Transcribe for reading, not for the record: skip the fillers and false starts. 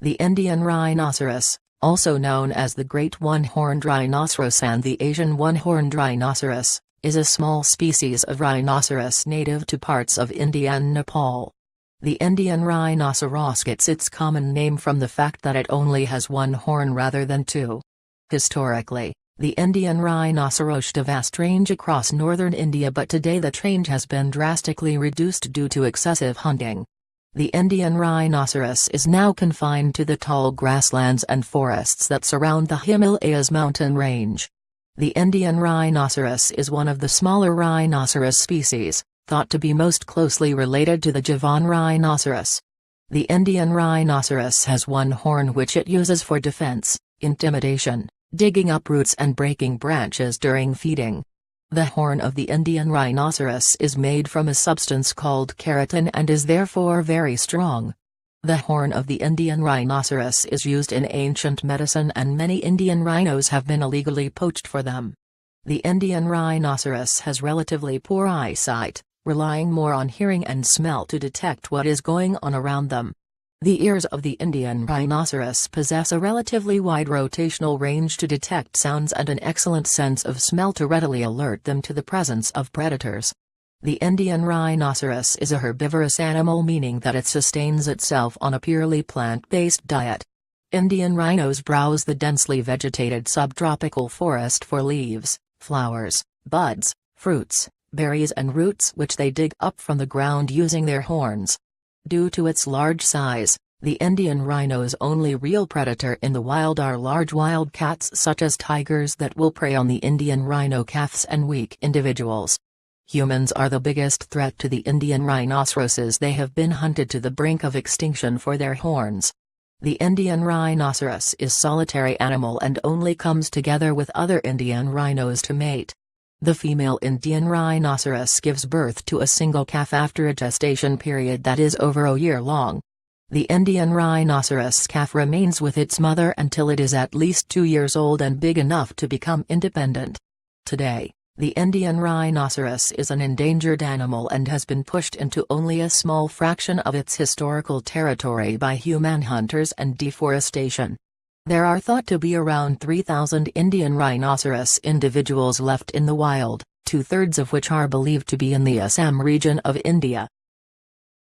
The Indian rhinoceros, also known as the Great One-Horned Rhinoceros and the Asian One-Horned Rhinoceros, is a small species of rhinoceros native to parts of India and Nepal. The Indian rhinoceros gets its common name from the fact that it only has one horn rather than two. Historically, the Indian rhinoceros had a vast range across northern India, but today the range has been drastically reduced due to excessive hunting. The Indian rhinoceros is now confined to the tall grasslands and forests that surround the Himalayas mountain range. The Indian rhinoceros is one of the smaller rhinoceros species, thought to be most closely related to the Javan rhinoceros. The Indian rhinoceros has one horn which it uses for defense, intimidation, digging up roots and breaking branches during feeding. The horn of the Indian rhinoceros is made from a substance called keratin and is therefore very strong. The horn of the Indian rhinoceros is used in ancient medicine, and many Indian rhinos have been illegally poached for them. The Indian rhinoceros has relatively poor eyesight, relying more on hearing and smell to detect what is going on around them. The ears of the Indian rhinoceros possess a relatively wide rotational range to detect sounds and an excellent sense of smell to readily alert them to the presence of predators. The Indian rhinoceros is a herbivorous animal, meaning that it sustains itself on a purely plant-based diet. Indian rhinos browse the densely vegetated subtropical forest for leaves, flowers, buds, fruits, berries and roots which they dig up from the ground using their horns. Due to its large size, the Indian rhino's only real predator in the wild are large wild cats such as tigers that will prey on the Indian rhino calves and weak individuals. Humans are the biggest threat to the Indian rhinoceroses. They have been hunted to the brink of extinction for their horns. The Indian rhinoceros is a solitary animal and only comes together with other Indian rhinos to mate. The female Indian rhinoceros gives birth to a single calf after a gestation period that is over a year long. The Indian rhinoceros calf remains with its mother until it is at least 2 years old and big enough to become independent. Today, the Indian rhinoceros is an endangered animal and has been pushed into only a small fraction of its historical territory by human hunters and deforestation. There are thought to be around 3,000 Indian rhinoceros individuals left in the wild, 2/3 of which are believed to be in the Assam region of India.